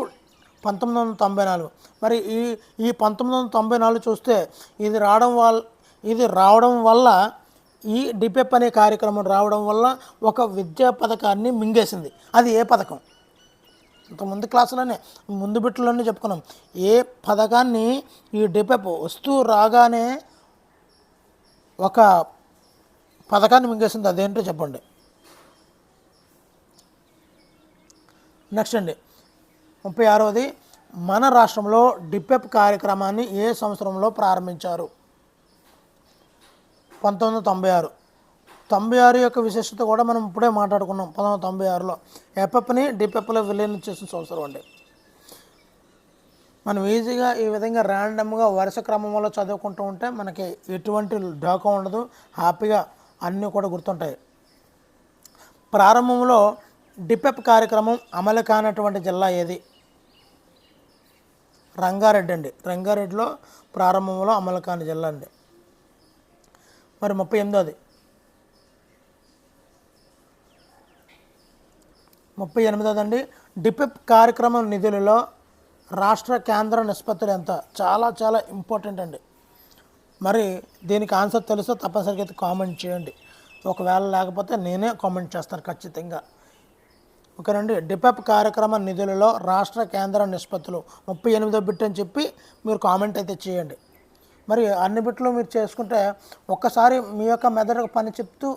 1994. మరి ఈ 1994 చూస్తే ఇది రావడం వల్ల ఈ డిపెప్ అనే కార్యక్రమం రావడం వల్ల ఒక విద్యా పథకాన్ని మింగేసింది. అది ఏ పథకం? ముందు క్లాసులోనే ముందు బిట్లోనే చెప్పుకున్నాం. ఏ పథకాన్ని ఈ డిపెప్ వస్తూ రాగానే ఒక పథకాన్ని మింగేసింది, అదేంటో చెప్పండి. నెక్స్ట్ అండి 36వది మన రాష్ట్రంలో డిపెప్ కార్యక్రమాన్ని ఏ సంవత్సరంలో ప్రారంభించారు? 1996. 96 యొక్క విశిష్టత కూడా మనం ఇప్పుడే మాట్లాడుకున్నాం. 1996లో ఎపెప్ని డిపెప్లో విలీనం చేసిన సంవత్సరం అండి. మనం ఈజీగా ఈ విధంగా ర్యాండమ్గా వరుస క్రమంలో చదువుకుంటూ ఉంటే మనకి ఎటువంటి ఢోకా ఉండదు, హ్యాపీగా అన్నీ కూడా గుర్తుంటాయి. ప్రారంభంలో డిపెప్ కార్యక్రమం అమలు కానటువంటి జిల్లా ఏది? రంగారెడ్డి అండి. రంగారెడ్డిలో ప్రారంభంలో అమలు కాని జిల్లా అండి. మరి 38దండి డిపెప్ కార్యక్రమం నిధులలో రాష్ట్ర కేంద్ర నిష్పత్తులు ఎంత? చాలా చాలా ఇంపార్టెంట్ అండి. మరి దీనికి ఆన్సర్ తెలుసో తప్పనిసరిగా అయితే కామెంట్ చేయండి. ఒకవేళ లేకపోతే నేనే కామెంట్ చేస్తాను ఖచ్చితంగా. ఓకేనండి. డిపెప్ కార్యక్రమ నిధులలో రాష్ట్ర కేంద్ర నిష్పత్తులు 38వ బిట్ అని చెప్పి మీరు కామెంట్ అయితే చేయండి. మరి అన్ని బిట్లు మీరు చేసుకుంటే ఒక్కసారి మీ యొక్క మెదడుకు పని చెప్తూ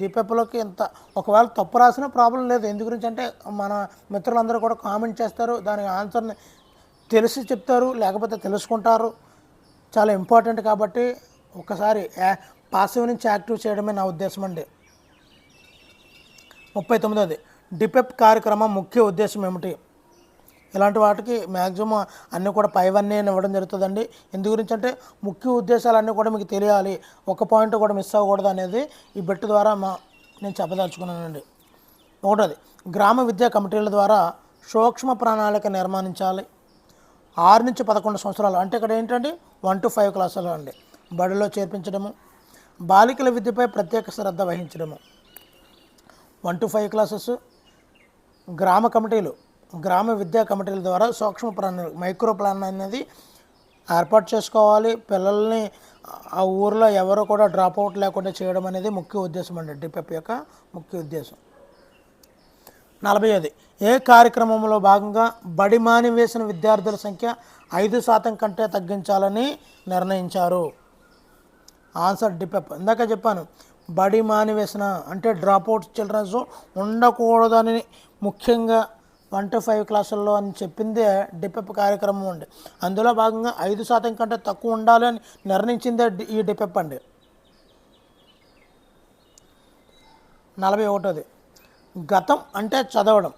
డిపెప్లోకి ఇంత ఒకవేళ తప్పు రాసినా ప్రాబ్లం లేదు. ఎందు గురించి అంటే మన మిత్రులందరూ కూడా కామెంట్ చేస్తారు, దానికి ఆన్సర్ని తెలిసి చెప్తారు, లేకపోతే తెలుసుకుంటారు. చాలా ఇంపార్టెంట్ కాబట్టి ఒకసారి పాసివ్ నుంచి యాక్టివ్ చేయడమే నా ఉద్దేశం అండి. 39ది డిపెప్ కార్యక్రమం ముఖ్య ఉద్దేశం ఏమిటి? ఇలాంటి వాటికి మ్యాక్సిమం అన్నీ కూడా పైవన్నీ ఇవ్వడం జరుగుతుందండి. ఎందు గురించి అంటే ముఖ్య ఉద్దేశాలన్నీ కూడా మీకు తెలియాలి, ఒక పాయింట్ కూడా మిస్ అవ్వకూడదు అనేది ఈ బిట్ ద్వారా నేను చెప్పదలుచుకున్నానండి. 1ది గ్రామ విద్యా కమిటీల ద్వారా సూక్ష్మ ప్రణాళిక నిర్మాణించాలి. 6 నుంచి 11 సంవత్సరాలు అంటే ఇక్కడ ఏంటంటే 1 to 5 క్లాసులు అండి బడిలో చేర్పించడము, బాలికల విద్యపై ప్రత్యేక శ్రద్ధ వహించడము. 1 to 5 క్లాసెస్ గ్రామ విద్యా కమిటీల ద్వారా సూక్ష్మ ప్రణాళిక మైక్రో ప్లాన్ అనేది ఏర్పాటు చేసుకోవాలి. పిల్లల్ని ఆ ఊరిలో ఎవరు కూడా డ్రాప్ అవుట్ లేకుండా చేయడం అనేది ముఖ్య ఉద్దేశం అండి, డిపెప్ యొక్క ముఖ్య ఉద్దేశం. 40ది ఏ కార్యక్రమంలో భాగంగా బడి మానివేసిన విద్యార్థుల సంఖ్య 5% కంటే తగ్గించాలని నిర్ణయించారు? ఆన్సర్ డిపెప్. ఇందాక చెప్పాను, బడి మానివేసిన అంటే డ్రాప్ అవుట్ చిల్డ్రన్స్ ఉండకూడదని ముఖ్యంగా 1 to 5 క్లాసుల్లో అని చెప్పిందే డిపెప్ కార్యక్రమం అండి. అందులో భాగంగా 5% కంటే తక్కువ ఉండాలి అని నిర్ణయించిందే ఈ డిపెప్ అండి. 41ది గణితం అంటే చదవడం,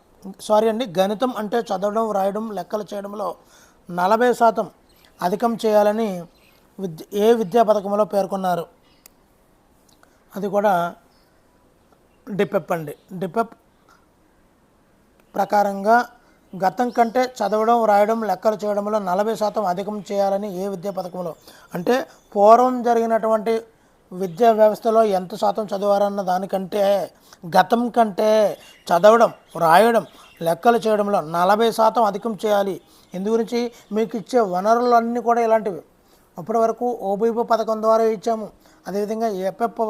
రాయడం, లెక్కలు చేయడంలో 40% అధికం చేయాలని ఏ విద్యా పథకంలో పేర్కొన్నారు? అది కూడా డిపెప్ అండి. డిపెప్ ప్రకారంగా గతం కంటే చదవడం, రాయడం, లెక్కలు చేయడంలో 40% అధికం చేయాలని ఏ విద్యా పథకంలో అంటే పూర్వం జరిగినటువంటి విద్యా వ్యవస్థలో ఎంత శాతం చదివారన్న దానికంటే గతం కంటే చదవడం, రాయడం, లెక్కలు చేయడంలో 40% అధికం చేయాలి. ఎందు గురించి మీకు ఇచ్చే వనరులన్నీ కూడా ఇలాంటివి. అప్పటి వరకు ఓబీబీ పథకం ద్వారా ఇచ్చాము, అదేవిధంగా ఎపెప్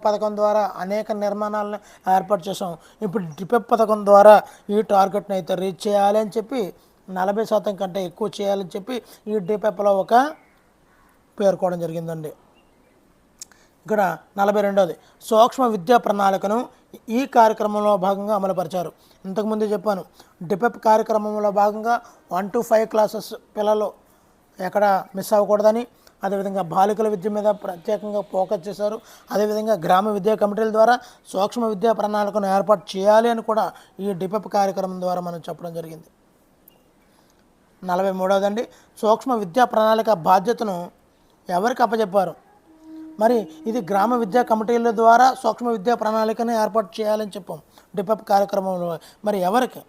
పథకం ద్వారా అనేక నిర్మాణాలను ఏర్పాటు చేసాం. ఇప్పుడు డిపెప్ పథకం ద్వారా ఈ టార్గెట్ని అయితే రీచ్ చేయాలి అని చెప్పి 40% కంటే ఎక్కువ చేయాలని చెప్పి ఈ డిపెప్లో ఒక పేర్కోవడం జరిగిందండి. ఇక్కడ 42వది సూక్ష్మ విద్యా ప్రణాళికను ఈ కార్యక్రమంలో భాగంగా అమలుపరిచారు. ఇంతకుముందు చెప్పాను, డిపెప్ కార్యక్రమంలో భాగంగా 1 to 5 క్లాసెస్ పిల్లలు ఎక్కడ మిస్ అవ్వకూడదని, అదేవిధంగా బాలికల విద్య మీద ప్రత్యేకంగా ఫోకస్ చేశారు. అదేవిధంగా గ్రామ విద్యా కమిటీల ద్వారా సూక్ష్మ విద్యా ప్రణాళికను ఏర్పాటు చేయాలి అని కూడా ఈ డిపెప్ కార్యక్రమం ద్వారా మనం చెప్పడం జరిగింది. 43వదండి సూక్ష్మ విద్యా ప్రణాళిక బాధ్యతను ఎవరికి అప్పచెప్పారు? మరి ఇది గ్రామ విద్యా కమిటీల ద్వారా సూక్ష్మ విద్యా ప్రణాళికను ఏర్పాటు చేయాలని చెప్పాం డిపెప్ కార్యక్రమంలో. మరి ఎవరికి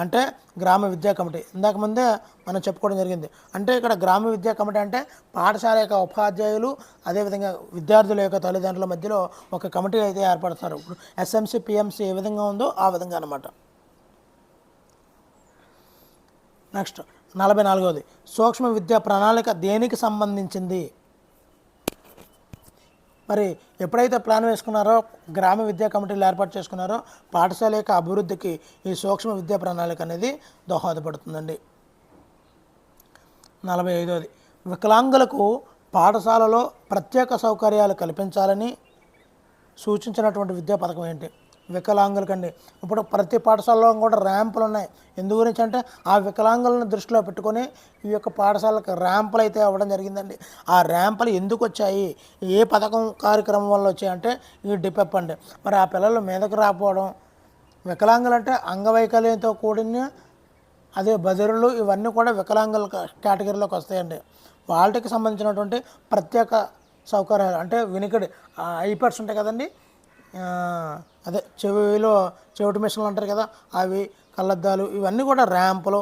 అంటే గ్రామ విద్యా కమిటీ. ఇందాక ముందే మనం చెప్పుకోవడం జరిగింది. అంటే ఇక్కడ గ్రామ విద్యా కమిటీ అంటే పాఠశాల యొక్క ఉపాధ్యాయులు అదేవిధంగా విద్యార్థుల యొక్క తల్లిదండ్రుల మధ్యలో ఒక కమిటీ అయితే ఏర్పడతారు. ఇప్పుడు ఎస్ఎంసి పిఎంసి ఏ విధంగా ఉందో ఆ విధంగా అనమాట. నెక్స్ట్ 44వది సూక్ష్మ విద్యా ప్రణాళిక దేనికి సంబంధించింది? మరి ఎప్పుడైతే ప్లాన్ వేసుకున్నారో గ్రామ విద్యా కమిటీలు ఏర్పాటు చేసుకున్నారో పాఠశాల యొక్క అభివృద్ధికి ఈ సూక్ష్మ విద్యా ప్రణాళిక అనేది దోహదపడుతుందండి. 45వది వికలాంగులకు పాఠశాలలో ప్రత్యేక సౌకర్యాలు కల్పించాలని సూచించినటువంటి విద్యా పథకం ఏంటి? వికలాంగులకండి. ఇప్పుడు ప్రతి పాఠశాలలో కూడా ర్యాంపులు ఉన్నాయి. ఎందు గురించి అంటే ఆ వికలాంగులను దృష్టిలో పెట్టుకొని ఈ యొక్క పాఠశాలకు ర్యాంపులు అయితే అవ్వడం జరిగిందండి. ఆ ర్యాంపులు ఎందుకు వచ్చాయి, ఏ పథకం కార్యక్రమం వల్ల వచ్చాయంటే ఈ డిపెప్ అండి. మరి ఆ పిల్లలు మీదకు రాకపోవడం, వికలాంగులు అంటే అంగవైకల్యంతో కూడిన అదే బదిరులు ఇవన్నీ కూడా వికలాంగుల కేటగిరీలోకి వస్తాయండి. వాళ్ళకి సంబంధించినటువంటి ప్రత్యేక సౌకర్యాలు అంటే వినికిడి ఐపాడ్స్ ఉంటాయి కదండి, అదే చెవిటి మిషన్లు అంటారు కదా, అవి కళ్ళద్దాలు ఇవన్నీ కూడా ర్యాంపులు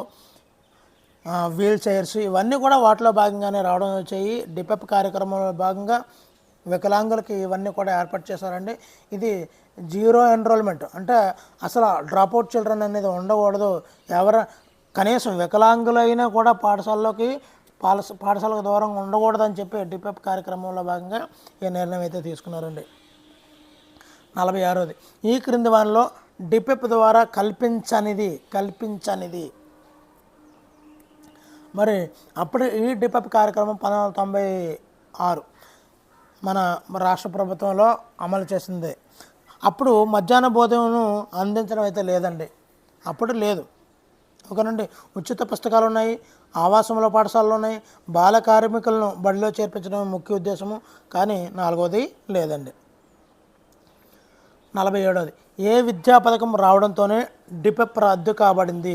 వీల్ చైర్స్ ఇవన్నీ కూడా వాటిలో భాగంగానే రావడం వచ్చాయి. డిపెప్ కార్యక్రమంలో భాగంగా వికలాంగులకి ఇవన్నీ కూడా ఏర్పాటు చేశారండి. ఇది 0 ఎన్రోల్మెంట్ అంటే అసలు డ్రాప్అవుట్ చిల్డ్రన్ అనేది ఉండకూడదు. కనీసం వికలాంగులైనా కూడా పాఠశాలకు దూరంగా ఉండకూడదని చెప్పి డిపెప్ కార్యక్రమంలో భాగంగా ఈ నిర్ణయం అయితే తీసుకున్నారండి. 46వది ఈ క్రింది వానిలో డిపెప్ ద్వారా కల్పించనిది. మరి అప్పుడు ఈ డిపెప్ కార్యక్రమం 1996 మన రాష్ట్ర ప్రభుత్వంలో అమలు చేసింది. అప్పుడు మధ్యాహ్న భోజనం అందించడం అయితే లేదండి, అప్పుడు లేదు. ఒకనండి ఉచిత పుస్తకాలు ఉన్నాయి, ఆవాసంలో పాఠశాలలు ఉన్నాయి, బాల కార్మికులను బడిలో చేర్పించడం ముఖ్య ఉద్దేశము, కానీ 4వది లేదండి. 47వది ఏ విద్యా పథకం రావడంతోనే డిపెప్ రద్దు కాబడింది?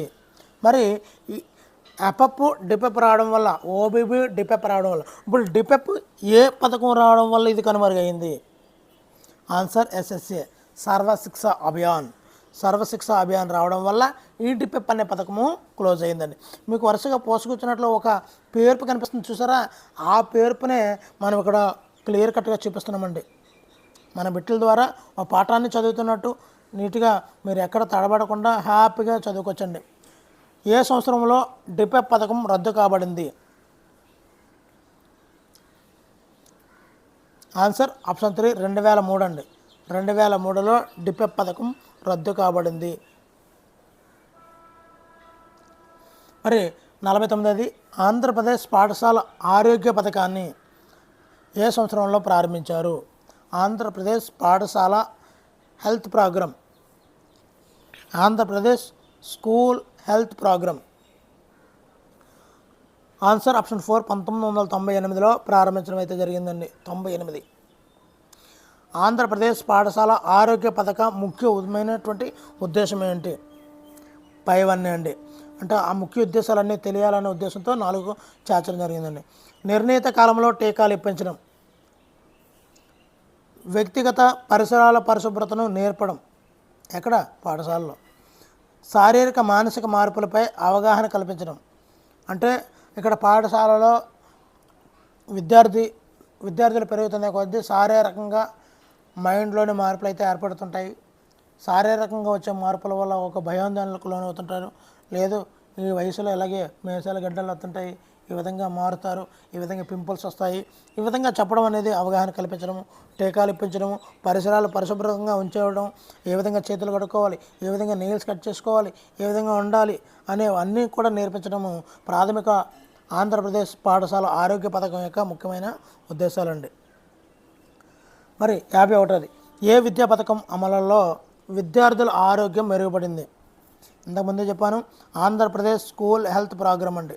మరి ఈ అపప్ డిపెప్ రావడం వల్ల, ఓబీబీ డిపెప్ రావడం వల్ల, ఇప్పుడు డిపెప్ ఏ పథకం రావడం వల్ల ఇది కనుమరుగైంది? ఆన్సర్ ఎస్ఎస్ఏ సర్వశిక్ష అభియాన్ రావడం వల్ల ఈ డిపెప్ అనే పథకము క్లోజ్ అయిందండి. మీకు వరుసగా పోసుకొచ్చినట్లు ఒక పేర్పు కనిపిస్తుంది చూసారా, ఆ పేర్పునే మనం ఇక్కడ క్లియర్ కట్గా చూపిస్తున్నామండి. మన బిట్ల ద్వారా ఆ పాఠాన్ని చదువుతున్నట్టు నీట్గా మీరు ఎక్కడ తడబడకుండా హ్యాపీగా చదువుకోవచ్చండి. ఏ సంవత్సరంలో డిపెప్ పథకం రద్దు కాబడింది? ఆన్సర్ ఆప్షన్ 3 2003 అండి. 2003లో డిపెప్ పథకం రద్దు కాబడింది. మరి 49ది ఆంధ్రప్రదేశ్ పాఠశాల ఆరోగ్య పథకాన్ని ఏ సంవత్సరంలో ప్రారంభించారు? ఆంధ్రప్రదేశ్ పాఠశాల health program, Andhra Pradesh school health program. Answer option 4 1998లో ప్రారంభించడం అయితే జరిగిందండి. 98. ఆంధ్రప్రదేశ్ పాఠశాల ఆరోగ్య పథక ముఖ్యమైనటువంటి ఉద్దేశం ఏంటి? పైవన్నీ అండి. అంటే ఆ ముఖ్య ఉద్దేశాలన్నీ తెలియాలనే ఉద్దేశంతో 4 చేర్చడం జరిగిందండి. నిర్ణీత కాలంలో టీకాలు ఇప్పించడం, వ్యక్తిగత పరిసరాల పరిశుభ్రతను నేర్పడం, ఎక్కడ? పాఠశాలలో. శారీరక మానసిక మార్పులపై అవగాహన కల్పించడం, అంటే ఇక్కడ పాఠశాలలో విద్యార్థులు పెరుగుతున్న కొద్దీ శారీరకంగా మైండ్లోని మార్పులు అయితే ఏర్పడుతుంటాయి. శారీరకంగా వచ్చే మార్పుల వల్ల ఒక భయాందోళనకు లోనవుతుంటారు. లేదు ఈ వయసులో ఇలాగే మేసాల గడ్డలు వస్తుంటాయి, ఈ విధంగా మారుతారు, ఈ విధంగా పింపుల్స్ వస్తాయి, ఈ విధంగా చెప్పడం అనేది అవగాహన కల్పించడము, టీకాలు ఇప్పించడము, పరిసరాలు పరిశుభ్రంగా ఉంచేయడం, ఏ విధంగా చేతులు కడుక్కోవాలి, ఏ విధంగా నెయిల్స్ కట్ చేసుకోవాలి, ఏ విధంగా ఉండాలి అనే అన్నీ కూడా నేర్పించడము ప్రాథమిక ఆంధ్రప్రదేశ్ పాఠశాల ఆరోగ్య పథకం యొక్క ముఖ్యమైన ఉద్దేశాలండి. మరి 51ది ఏ విద్యా పథకం అమలులో విద్యార్థుల ఆరోగ్యం మెరుగుపడింది? ఇంతకుముందే చెప్పాను, ఆంధ్రప్రదేశ్ స్కూల్ హెల్త్ ప్రోగ్రామ్ అండి.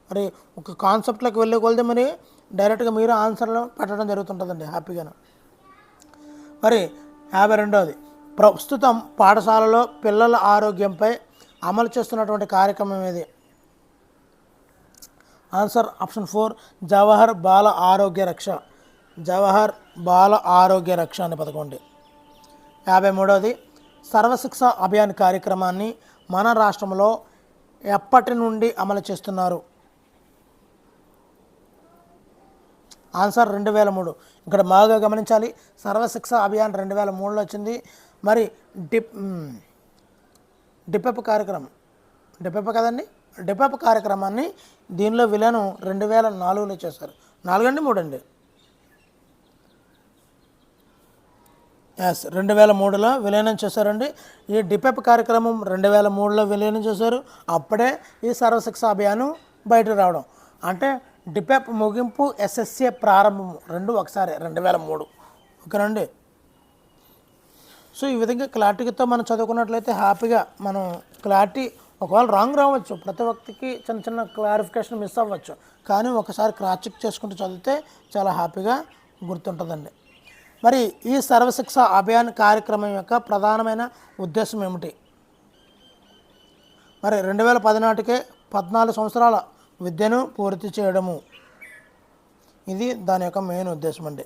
మరి ఒక కాన్సెప్ట్లోకి వెళ్ళే కొలితే మరి డైరెక్ట్గా మీరు ఆన్సర్లు పెట్టడం జరుగుతుంటుందండి హ్యాపీగాను. మరి 52వది ప్రస్తుతం పాఠశాలలో పిల్లల ఆరోగ్యంపై అమలు చేస్తున్నటువంటి కార్యక్రమం ఏది? ఆన్సర్ ఆప్షన్ 4 జవహర్ బాల ఆరోగ్య రక్ష. జవహర్ బాల ఆరోగ్య రక్ష అనే పథకం అండి. 53వది సర్వశిక్ష అభియాన్ కార్యక్రమాన్ని మన రాష్ట్రంలో ఎప్పటి నుండి అమలు చేస్తున్నారు? ఆన్సర్ 2003. ఇక్కడ బాగా గమనించాలి, సర్వశిక్ష అభియాన్ 2003లో వచ్చింది. మరి డిపెప్ కార్యక్రమం, డిపెప్ కదండి, డిపెప్ కార్యక్రమాన్ని దీనిలో విలీనం 2004లో చేశారు. 4 అండి 3 అండి? ఎస్, 2003లో విలీనం చేశారండి. ఈ డిపెప్ కార్యక్రమం 2003లో విలీనం చేశారు. అప్పుడే ఈ సర్వశిక్ష అభియాన్ బయటకు రావడం. అంటే డిపెప్ ముగింపు, ఎస్ఎస్ఏ ప్రారంభం రెండు ఒకసారి 2003. ఓకేనండి. సో ఈ విధంగా క్లారిటీతో మనం చదువుకున్నట్లయితే హ్యాపీగా మనం క్లారిటీ, ఒకవేళ రాంగ్ రావచ్చు, ప్రతి ఒక్కరికి చిన్న చిన్న క్లారిఫికేషన్ మిస్ అవ్వచ్చు, కానీ ఒకసారి క్రాస్ చెక్ చేసుకుంటూ చదివితే చాలా హ్యాపీగా గుర్తుంటుందండి. మరి ఈ సర్వశిక్ష అభియాన్ కార్యక్రమం యొక్క ప్రధానమైన ఉద్దేశం ఏమిటి? మరి 2010 నాటికే 14 సంవత్సరాల విద్యను పూర్తి చేయడము, ఇది దాని యొక్క మెయిన్ ఉద్దేశం అండి.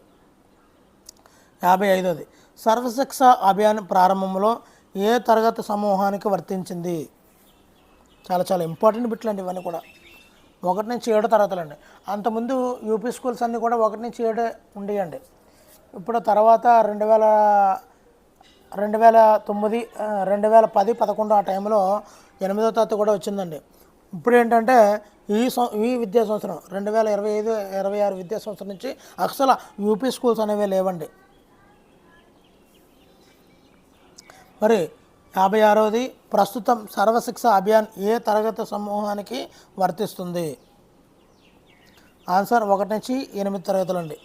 55వది సర్వశిక్ష అభియాన్ ప్రారంభంలో ఏ తరగతి సమూహానికి వర్తించింది? చాలా చాలా ఇంపార్టెంట్ బిట్లు అండి ఇవన్నీ కూడా. 1 నుంచి 7 తరగతులండి. అంతకుముందు యూపీ స్కూల్స్ అన్నీ కూడా 1 నుంచి 7 ఉండేయండి. ఇప్పుడు తర్వాత 2009, 2010, 11 ఆ టైంలో 8వ తరగతి కూడా వచ్చిందండి. ఇప్పుడు ఏంటంటే ఈ విద్యా సంవత్సరం 2025-26 విద్యా సంవత్సరం నుంచి అసలు యూపీ స్కూల్స్ అనేవి లేవండి. మరి 56వది ప్రస్తుతం సర్వశిక్ష అభియాన్ ఏ తరగతి సమూహానికి వర్తిస్తుంది? ఆన్సర్ 1 నుంచి 8 తరగతులండి.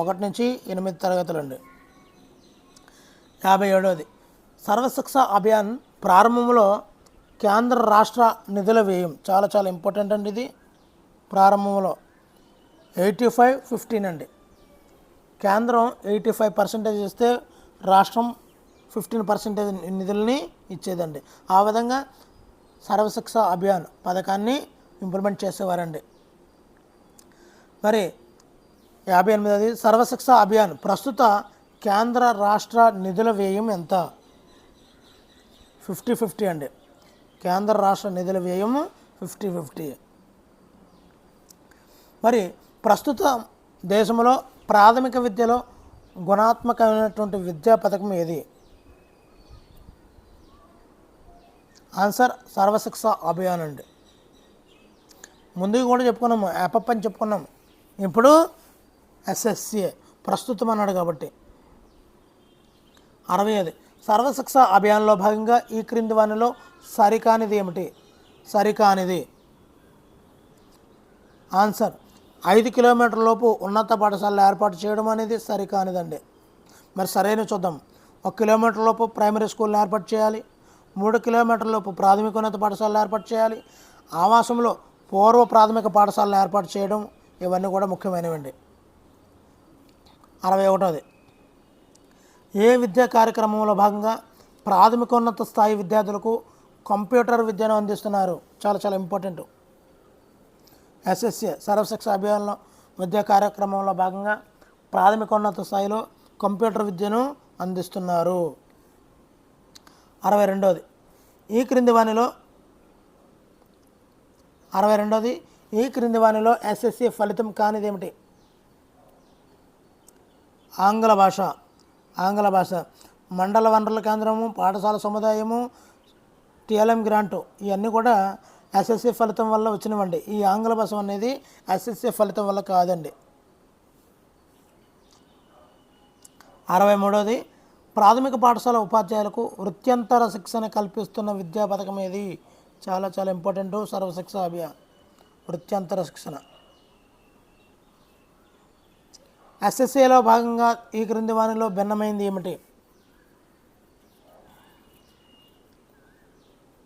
1 నుంచి 8 తరగతులండి. 57వది సర్వశిక్ష అభియాన్ ప్రారంభంలో కేంద్ర రాష్ట్ర నిధుల వ్యయం, చాలా చాలా ఇంపార్టెంట్ అండి ఇది. ప్రారంభంలో 85-15 అండి. కేంద్రం 85% ఇస్తే రాష్ట్రం 15% నిధులని ఇచ్చేదండి. ఆ విధంగా సర్వశిక్ష అభియాన్ పథకాన్ని ఇంప్లిమెంట్ చేసేవారండి. మరి 58వది సర్వశిక్ష అభియాన్ ప్రస్తుత కేంద్ర రాష్ట్ర నిధుల వ్యయం ఎంత? 50-50 అండి. కేంద్ర రాష్ట్ర నిధుల వ్యయం 50-50. మరి ప్రస్తుత దేశంలో ప్రాథమిక విద్యలో గుణాత్మకమైనటువంటి విద్యా పథకం ఏది? ఆన్సర్ సర్వశిక్ష అభియాన్ అండి. ముందుగా కూడా చెప్పుకున్నాము, యాపప్ అని చెప్పుకున్నాము, ఇప్పుడు ఎస్ఎస్ఏ ప్రస్తుతం అన్నాడు కాబట్టి. 60వది సర్వశిక్ష అభియాన్లో భాగంగా ఈ క్రింది వానిలో సరికానిది ఏమిటి? సరికానిది ఆన్సర్ 5 కిలోమీటర్ల లోపు ఉన్నత పాఠశాలలు ఏర్పాటు చేయడం అనేది సరికానిదండి. మరి సరైన చూద్దాం. 1 కిలోమీటర్ లోపు ప్రైమరీ స్కూల్ని ఏర్పాటు చేయాలి. 3 కిలోమీటర్ల లోపు ప్రాథమిక ఉన్నత పాఠశాలను ఏర్పాటు చేయాలి. ఆవాసంలో పూర్వ ప్రాథమిక పాఠశాలను ఏర్పాటు చేయడం, ఇవన్నీ కూడా ముఖ్యమైనవండి. 61వది ఏ విద్యా కార్యక్రమంలో భాగంగా ప్రాథమికోన్నత స్థాయి విద్యార్థులకు కంప్యూటర్ విద్యను అందిస్తున్నారు? చాలా చాలా ఇంపార్టెంట్. ఎస్ఎస్ఏ సర్వశిక్ష అభియాన్లో విద్యా కార్యక్రమంలో భాగంగా ప్రాథమికోన్నత స్థాయిలో కంప్యూటర్ విద్యను అందిస్తున్నారు. 62వది ఈ క్రింది వానిలో ఎస్ఎస్ఏ ఫలితం కానిది ఏమిటి? ఆంగ్ల భాష. మండల వనరుల కేంద్రము, పాఠశాల సముదాయము, టీఎల్ఎం గ్రాంటు, ఇవన్నీ కూడా ఎస్ఎస్ఏ ఫలితం వల్ల వచ్చినవండి. ఈ ఆంగ్ల భాష అనేది ఎస్ఎస్ఏ ఫలితం వల్ల కాదండి. 63వది ప్రాథమిక పాఠశాల ఉపాధ్యాయులకు వృత్యంతర శిక్షణ కల్పిస్తున్న విద్యా పథకం ఏది? చాలా చాలా ఇంపార్టెంట్. సర్వశిక్ష అభియాన్ వృత్యంతర శిక్షణ. ఎస్ఎస్ఏలో భాగంగా ఈ క్రింది వానిలో భిన్నమైంది ఏమిటి?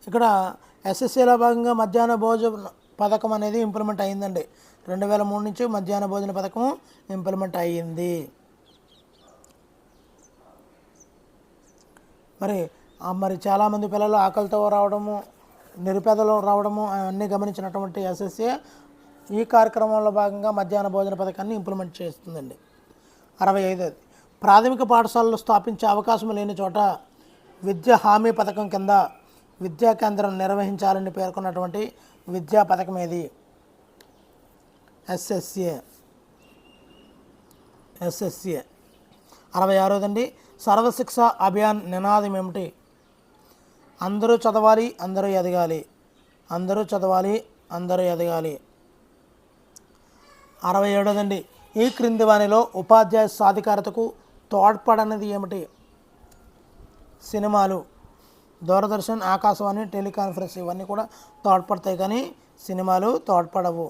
ఇక్కడ ఎస్ఎస్ఏలో భాగంగా మధ్యాహ్న భోజన పథకం అనేది ఇంప్లిమెంట్ అయ్యిందండి. 2003 నుంచి మధ్యాహ్న భోజన పథకం ఇంప్లిమెంట్ అయ్యింది. మరి చాలామంది పిల్లలు ఆకలితో రావడము, నిరుపేదలు రావడము అవన్నీ గమనించినటువంటి ఎస్ఎస్ఏ ఈ కార్యక్రమంలో భాగంగా మధ్యాహ్న భోజన పథకాన్ని ఇంప్లిమెంట్ చేస్తుందండి. 65 ప్రాథమిక పాఠశాలలు స్థాపించే అవకాశం లేని చోట విద్యా హామీ పథకం కింద విద్యా కేంద్రం నిర్వహించాలని పేర్కొన్నటువంటి విద్యా పథకం ఏది? ఎస్ఎస్ఏ. 66 సర్వశిక్ష అభియాన్ నినాదం ఏమిటి? అందరూ చదవాలి, అందరూ ఎదగాలి. అందరూ చదవాలి, అందరూ ఎదగాలి. 67 ఈ క్రింది వానిలో ఉపాధ్యాయ సాధికారతకు తోడ్పడనిది ఏమిటి? సినిమాలు, దూరదర్శన్, ఆకాశవాణి, టెలికాన్ఫరెన్స్ ఇవన్నీ కూడా తోడ్పడతాయి, కానీ సినిమాలు తోడ్పడవు.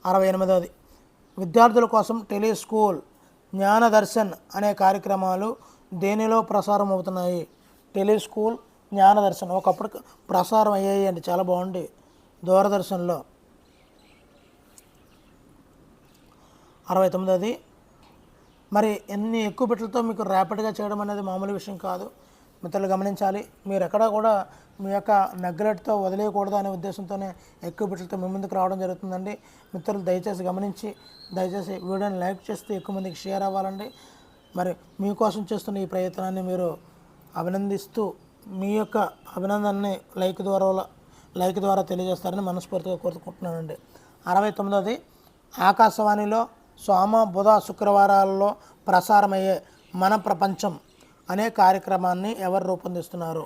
68 విద్యార్థుల కోసం టెలిస్కూల్, జ్ఞానదర్శన్ అనే కార్యక్రమాలు దేనిలో ప్రసారం అవుతున్నాయి? టెలిస్కూల్, జ్ఞానదర్శన్ ఒకప్పుడు ప్రసారం అయ్యాయి అండి, చాలా బాగుంది దూరదర్శన్లో. 69 మరి ఎన్ని ఎక్కువ బిట్లతో మీకు ర్యాపిడ్గా చేయడం అనేది మామూలు విషయం కాదు. మిత్రులు గమనించాలి, మీరు ఎక్కడా కూడా మీ యొక్క నెగ్లెక్ట్తో వదిలేయకూడదు అనే ఉద్దేశంతోనే ఎక్కువ బిట్లతో మీ ముందుకు రావడం జరుగుతుందండి. మిత్రులు దయచేసి గమనించి దయచేసి వీడియోని లైక్ చేస్తూ ఎక్కువ మందికి షేర్ అవ్వాలండి. మరి మీకోసం చేస్తున్న ఈ ప్రయత్నాన్ని మీరు అభినందిస్తూ మీ యొక్క అభినందనని లైక్ ద్వారా తెలియజేస్తారని మనస్ఫూర్తిగా కోరుకుంటున్నానండి. 69 ఆకాశవాణిలో సోమ, బుధ, శుక్రవారాలలో ప్రసారమయ్యే మన ప్రపంచం అనే కార్యక్రమాన్ని ఎవరు రూపొందిస్తున్నారు?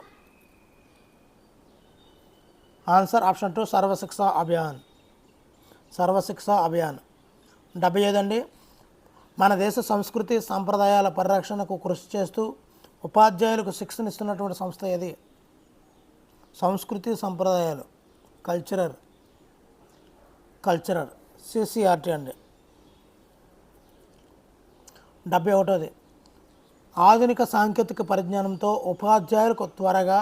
Answer option 2 Sarva Shiksha Abhiyan. 75 మన దేశ సంస్కృతి సాంప్రదాయాల పరిరక్షణకు కృషి చేస్తూ ఉపాధ్యాయులకు శిక్షణ ఇస్తున్నటువంటి సంస్థ ఏది? సంస్కృతి సంప్రదాయాలు, కల్చరర్ సిసిఆర్టీ అండి. 71 ఆధునిక సాంకేతిక పరిజ్ఞానంతో ఉపాధ్యాయులకు త్వరగా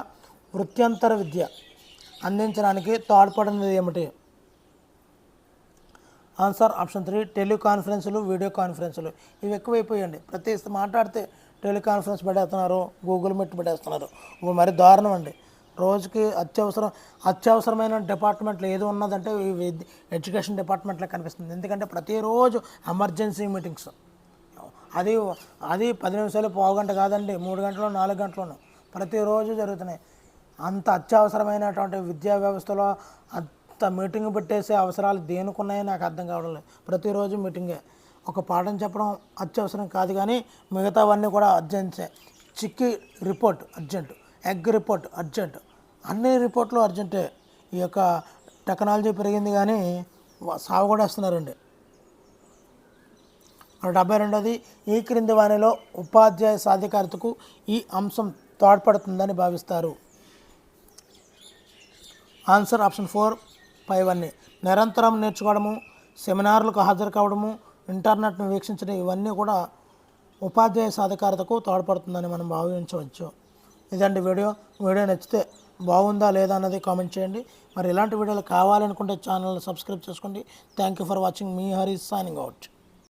వృత్యంతర విద్య అందించడానికి తోడ్పడినది ఏమిటి? ఆన్సర్ ఆప్షన్ 3 టెలికాన్ఫరెన్సులు, వీడియో కాన్ఫరెన్సులు. ఇవి ఎక్కువైపోయాయండి. ప్రతి మాట్లాడితే టెలికాన్ఫరెన్స్ పెట్టేస్తున్నారు, గూగుల్ మీట్ పెట్టేస్తున్నారు. మరి దారుణం అండి. రోజుకి అత్యవసరమైన డిపార్ట్మెంట్లో ఏది ఉన్నదంటే ఎడ్యుకేషన్ డిపార్ట్మెంట్లో కనిపిస్తుంది. ఎందుకంటే ప్రతిరోజు ఎమర్జెన్సీ మీటింగ్స్, అది 10 నిమిషాలు, పావుగంట కాదండి, 3 గంటలు, 4 గంటలను ప్రతిరోజు జరుగుతున్నాయి. అంత అత్యవసరమైనటువంటి విద్యా వ్యవస్థలో అంత మీటింగ్ పెట్టేసే అవసరాలు దేనికున్నాయో నాకు అర్థం కావడం లేదు. ప్రతిరోజు మీటింగే. ఒక పాఠం చెప్పడం అత్యవసరం కాదు, కానీ మిగతావన్నీ కూడా అర్జెంట్సే. Chikki report urgent, egg report urgent, అన్ని రిపోర్ట్లు అర్జెంటే. ఈ యొక్క టెక్నాలజీ పెరిగింది కానీ సాగు కూడా వేస్తున్నారండి. 72 ఈ క్రింది వానిలో ఉపాధ్యాయ సాధికారతకు ఈ అంశం తోడ్పడుతుందని భావిస్తారు? ఆన్సర్ ఆప్షన్ 4 పైవన్నీ. నిరంతరం నేర్చుకోవడము, సెమినార్లకు హాజరు కావడము, ఇంటర్నెట్ను వీక్షించడం ఇవన్నీ కూడా ఉపాధ్యాయ సాధికారతకు తోడ్పడుతుందని మనం భావించవచ్చు. ఇదండి వీడియో నచ్చితే బాగుందా లేదా అన్నది కామెంట్ చేయండి. మరి ఇలాంటి వీడియోలు కావాలనుకుంటే ఛానల్ని సబ్స్క్రైబ్ చేసుకోండి. Thank you for watching. Me Hari signing out.